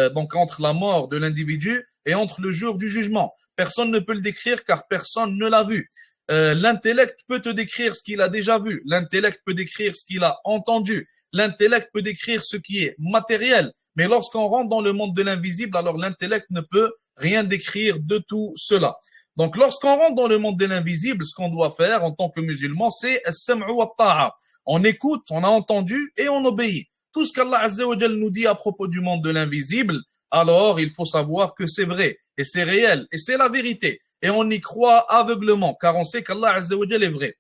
donc entre la mort de l'individu et entre le jour du jugement. Personne ne peut le décrire car personne ne l'a vu. L'intellect peut te décrire ce qu'il a déjà vu. L'intellect peut décrire ce qu'il a entendu. L'intellect peut décrire ce qui est matériel. Mais lorsqu'on rentre dans le monde de l'invisible, alors l'intellect ne peut rien décrire de tout cela. Donc, lorsqu'on rentre dans le monde de l'invisible, ce qu'on doit faire en tant que musulman, c'est as-sam'u wa ta'a. On écoute, on a entendu et on obéit. Tout ce qu'Allah Azza wa Jal nous dit à propos du monde de l'invisible, alors il faut savoir que c'est vrai et c'est réel et c'est la vérité. Et on y croit aveuglement car on sait qu'Allah Azza wa Jal est vrai.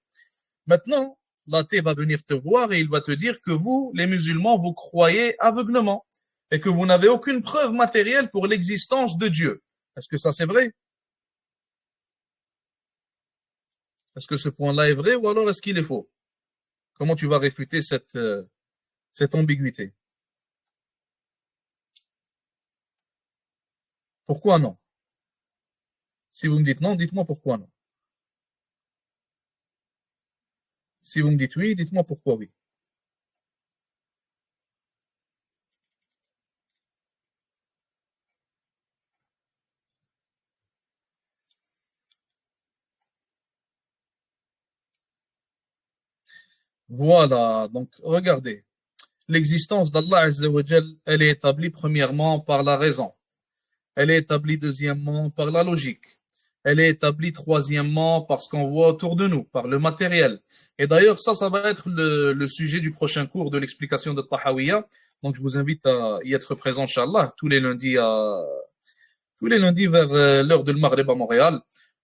Maintenant, l'athée va venir te voir et il va te dire que vous, les musulmans, vous croyez aveuglement et que vous n'avez aucune preuve matérielle pour l'existence de Dieu. Est-ce que ça c'est vrai? Est-ce que ce point-là est vrai ou alors est-ce qu'il est faux? Comment tu vas réfuter cette ambiguïté? Pourquoi non? Si vous me dites non, dites-moi pourquoi non. Si vous me dites oui, dites-moi pourquoi oui. Voilà, donc regardez. L'existence d'Allah Azza wa Jal, elle est établie premièrement par la raison. Elle est établie deuxièmement par la logique. Elle est établie troisièmement par ce qu'on voit autour de nous, par le matériel. Et d'ailleurs, ça va être le sujet du prochain cours de l'explication de Tahawiyya. Donc, je vous invite à y être présent, Inch'Allah, tous les lundis vers l'heure de Maghreb à Montréal.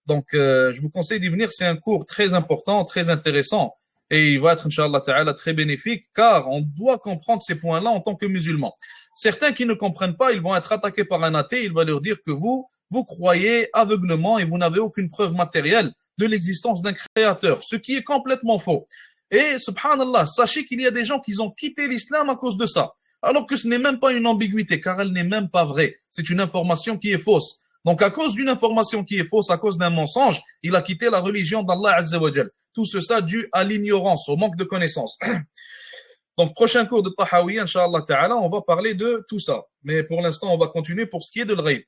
Donc, je vous conseille d'y venir. C'est un cours très important, très intéressant. Et il va être, Inch'Allah Ta'ala, très bénéfique, car on doit comprendre ces points-là en tant que musulmans. Certains qui ne comprennent pas, ils vont être attaqués par un athée. Il va leur dire que vous croyez aveuglement et vous n'avez aucune preuve matérielle de l'existence d'un créateur, ce qui est complètement faux. Et, subhanallah, sachez qu'il y a des gens qui ont quitté l'islam à cause de ça. Alors que ce n'est même pas une ambiguïté, car elle n'est même pas vraie. C'est une information qui est fausse. Donc, à cause d'une information qui est fausse, à cause d'un mensonge, il a quitté la religion d'Allah Azza wa Jal. Tout cela dû à l'ignorance, au manque de connaissances. Donc, prochain cours de Tahawiyya, Inch'Allah Ta'ala, on va parler de tout ça. Mais pour l'instant, on va continuer pour ce qui est de l'ghaib.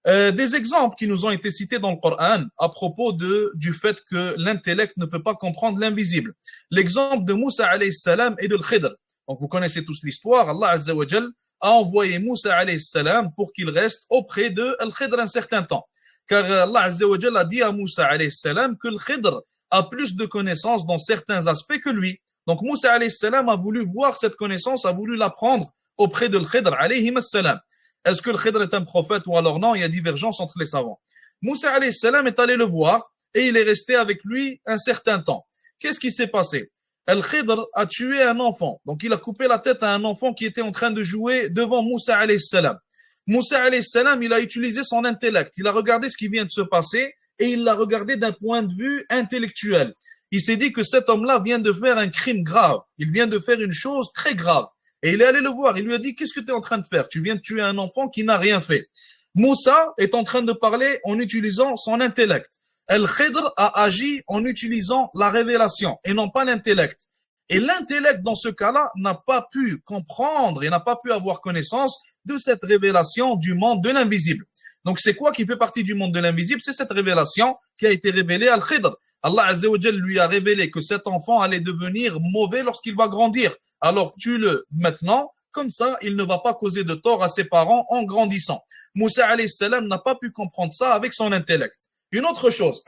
Des exemples qui nous ont été cités dans le Coran à propos du fait que l'intellect ne peut pas comprendre l'invisible. L'exemple de Moussa alayhi salam et de l'Khidr. Donc vous connaissez tous l'histoire. Allah Azza wa Jal a envoyé Moussa alayhi salam pour qu'il reste auprès de Al-Khidr un certain temps. Car Allah Azza wa Jal a dit à Moussa alayhi salam que l'Khidr a plus de connaissances dans certains aspects que lui. Donc Moussa alayhi salam a voulu voir cette connaissance, a voulu l'apprendre auprès de l'Khidr alayhi salam. Est-ce que le Khidr est un prophète ou alors non? Il y a divergence entre les savants. Moussa alayhi salam est allé le voir et il est resté avec lui un certain temps. Qu'est-ce qui s'est passé? Al-Khidr a tué un enfant. Donc il a coupé la tête à un enfant qui était en train de jouer devant Moussa alayhi salam. Moussa alayhi salam, il a utilisé son intellect. Il a regardé ce qui vient de se passer et il l'a regardé d'un point de vue intellectuel. Il s'est dit que cet homme-là vient de faire un crime grave. Il vient de faire une chose très grave. Et il est allé le voir. Il lui a dit, qu'est-ce que tu es en train de faire? Tu viens de tuer un enfant qui n'a rien fait. Moussa est en train de parler en utilisant son intellect. Al-Khidr a agi en utilisant la révélation et non pas l'intellect. Et l'intellect, dans ce cas-là, n'a pas pu comprendre et n'a pas pu avoir connaissance de cette révélation du monde de l'invisible. Donc, c'est quoi qui fait partie du monde de l'invisible? C'est cette révélation qui a été révélée à Al-Khidr. Allah Azza wa Jal lui a révélé que cet enfant allait devenir mauvais lorsqu'il va grandir. Alors tue-le maintenant, comme ça il ne va pas causer de tort à ses parents en grandissant. Moussa alayhi salam n'a pas pu comprendre ça avec son intellect. Une autre chose,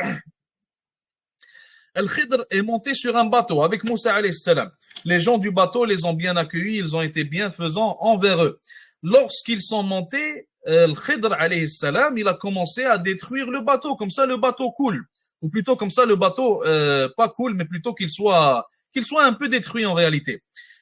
Al-Khidr est monté sur un bateau avec Moussa alayhi salam. Les gens du bateau les ont bien accueillis, ils ont été bienfaisants envers eux. Lorsqu'ils sont montés, Al-Khidr alayhi salam, il a commencé à détruire le bateau, comme ça le bateau coule. Ou plutôt comme ça le bateau, pas coule, mais plutôt qu'il soit un peu détruit en réalité.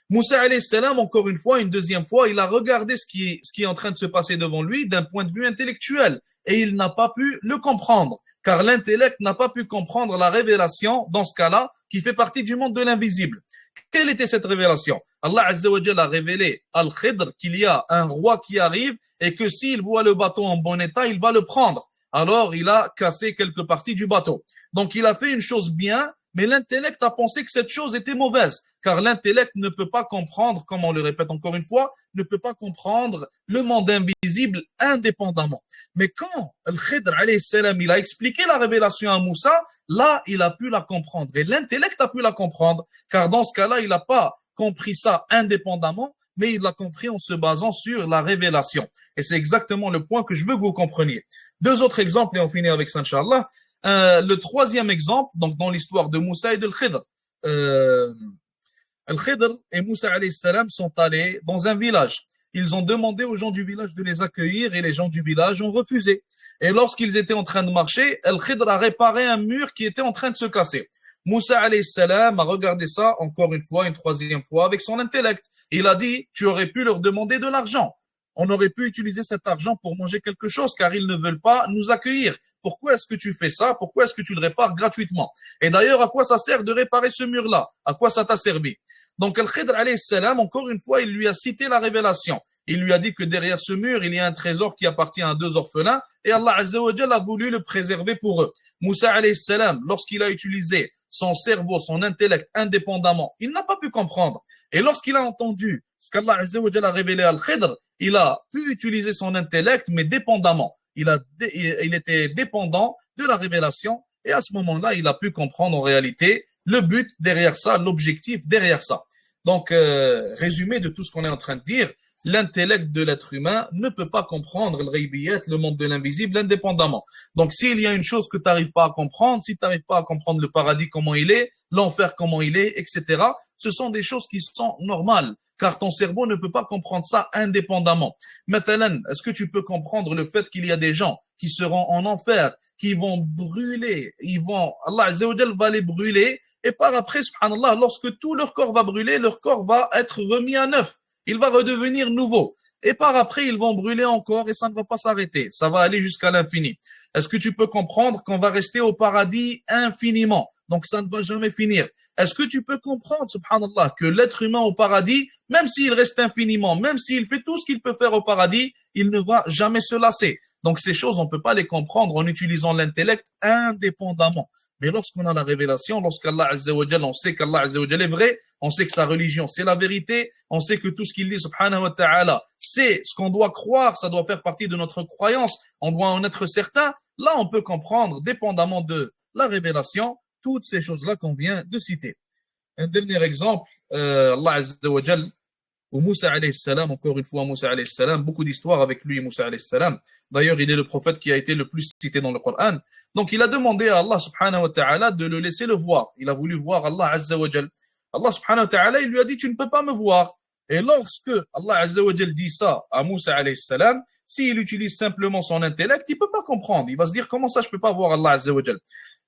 Moussa alayhi salam, encore une fois, une deuxième fois, il a regardé ce qui est en train de se passer devant lui d'un point de vue intellectuel et il n'a pas pu le comprendre car l'intellect n'a pas pu comprendre la révélation dans ce cas-là qui fait partie du monde de l'invisible. Quelle était cette révélation? Allah Azza wa Jalla a révélé Al-Khidr qu'il y a un roi qui arrive et que s'il voit le bateau en bon état, il va le prendre. Alors il a cassé quelques parties du bateau. Donc il a fait une chose bien, mais l'intellect a pensé que cette chose était mauvaise, car l'intellect ne peut pas comprendre, comme on le répète encore une fois, ne peut pas comprendre le monde invisible indépendamment. Mais quand Al-Khidr alayhi salam, il a expliqué la révélation à Moussa, là, il a pu la comprendre. Et l'intellect a pu la comprendre, car dans ce cas-là, il n'a pas compris ça indépendamment, mais il l'a compris en se basant sur la révélation. Et c'est exactement le point que je veux que vous compreniez. Deux autres exemples et on finit avec ça, Inch'Allah. Le troisième exemple, donc dans l'histoire de Moussa et de Al-Khidr. Al-Khidr et Moussa alayhi salam sont allés dans un village. Ils ont demandé aux gens du village de les accueillir et les gens du village ont refusé. Et lorsqu'ils étaient en train de marcher, Al-Khidr a réparé un mur qui était en train de se casser. Moussa alayhi salam a regardé ça encore une fois, une troisième fois avec son intellect. Il a dit, tu aurais pu leur demander de l'argent. On aurait pu utiliser cet argent pour manger quelque chose car ils ne veulent pas nous accueillir. Pourquoi est-ce que tu fais ça? Pourquoi est-ce que tu le répares gratuitement? Et d'ailleurs, à quoi ça sert de réparer ce mur-là? À quoi ça t'a servi? Donc, Al-Khidr alayhi salam, encore une fois, il lui a cité la révélation. Il lui a dit que derrière ce mur, il y a un trésor qui appartient à deux orphelins et Allah Azza wa Jalla a voulu le préserver pour eux. Moussa alayhi salam, lorsqu'il a utilisé son cerveau, son intellect indépendamment. Il n'a pas pu comprendre. Et lorsqu'il a entendu ce qu'Allah Azza wa Jalla a révélé à Al-Khidr, il a pu utiliser son intellect, mais dépendamment. Il était dépendant de la révélation. Et à ce moment-là, il a pu comprendre en réalité le but derrière ça, l'objectif derrière ça. Donc, résumé de tout ce qu'on est en train de dire, l'intellect de l'être humain ne peut pas comprendre le ghaybiyat, le monde de l'invisible, indépendamment. Donc, s'il y a une chose que tu n'arrives pas à comprendre, si tu n'arrives pas à comprendre le paradis, comment il est, l'enfer, comment il est, etc., ce sont des choses qui sont normales, car ton cerveau ne peut pas comprendre ça indépendamment. Mathalan, est-ce que tu peux comprendre le fait qu'il y a des gens qui seront en enfer, qui vont brûler, Allah Azza wa Jalla va les brûler, et par après, subhanallah, lorsque tout leur corps va brûler, leur corps va être remis à neuf. Il va redevenir nouveau. Et par après, ils vont brûler encore et ça ne va pas s'arrêter. Ça va aller jusqu'à l'infini. Est-ce que tu peux comprendre qu'on va rester au paradis infiniment? Donc ça ne va jamais finir. Est-ce que tu peux comprendre, subhanallah, que l'être humain au paradis, même s'il reste infiniment, même s'il fait tout ce qu'il peut faire au paradis, il ne va jamais se lasser. Donc ces choses, on ne peut pas les comprendre en utilisant l'intellect indépendamment. Mais lorsqu'on a la révélation, lorsqu'Allah Azza wa Jalla, on sait qu'Allah Azza wa Jalla est vrai, on sait que sa religion, c'est la vérité, on sait que tout ce qu'il dit, subhanahu wa ta'ala, c'est ce qu'on doit croire, ça doit faire partie de notre croyance, on doit en être certain. Là, on peut comprendre, dépendamment de la révélation, toutes ces choses-là qu'on vient de citer. Un dernier exemple, Allah Azza wa Jalla, ou Moussa alayhi salam, encore une fois Moussa alayhi salam, beaucoup d'histoires avec lui, Moussa alayhi salam. D'ailleurs, il est le prophète qui a été le plus cité dans le Coran. Donc, il a demandé à Allah subhanahu wa ta'ala de le laisser le voir. Il a voulu voir Allah azza wa jal. Allah subhanahu wa ta'ala, il lui a dit, tu ne peux pas me voir. Et lorsque Allah azza wa jal dit ça à Moussa alayhi salam, s'il utilise simplement son intellect, il ne peut pas comprendre. Il va se dire, comment ça je ne peux pas voir Allah azza wa jal.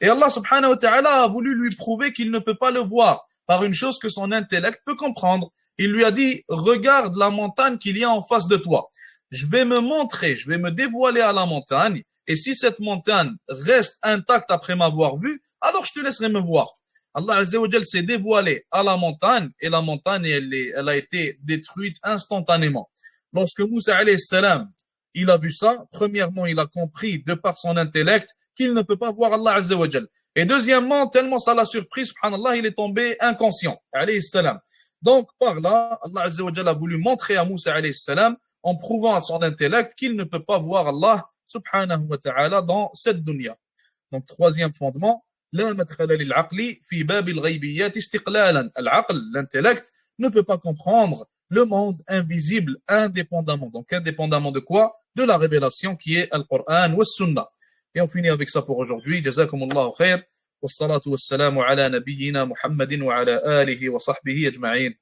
Et Allah subhanahu wa ta'ala a voulu lui prouver qu'il ne peut pas le voir par une chose que son intellect peut comprendre. Il lui a dit, regarde la montagne qu'il y a en face de toi. Je vais me montrer, je vais me dévoiler à la montagne. Et si cette montagne reste intacte après m'avoir vu, alors je te laisserai me voir. Allah Azza wa Jal s'est dévoilé à la montagne et la montagne, elle a été détruite instantanément. Lorsque Moussa alayhi salam, il a vu ça, premièrement, il a compris de par son intellect qu'il ne peut pas voir Allah Azza wa Jal. Et deuxièmement, tellement ça l'a surpris, subhanallah, il est tombé inconscient, alayhi salam. Donc, par là, Allah Azza wa Jalla a voulu montrer à Moussa alayhi salam, en prouvant à son intellect qu'il ne peut pas voir Allah subhanahu wa ta'ala dans cette dunya. Donc, troisième fondement, لا مدخل للعقل في باب الغيبيات استقلالا. العقل, l'intellect, ne peut pas comprendre le monde invisible indépendamment. Donc, indépendamment de quoi? De la révélation qui est Al-Qur'an wa Sunnah. Et on finit avec ça pour aujourd'hui. Jazakumullahu khair. والصلاة والسلام على نبينا محمد وعلى آله وصحبه أجمعين.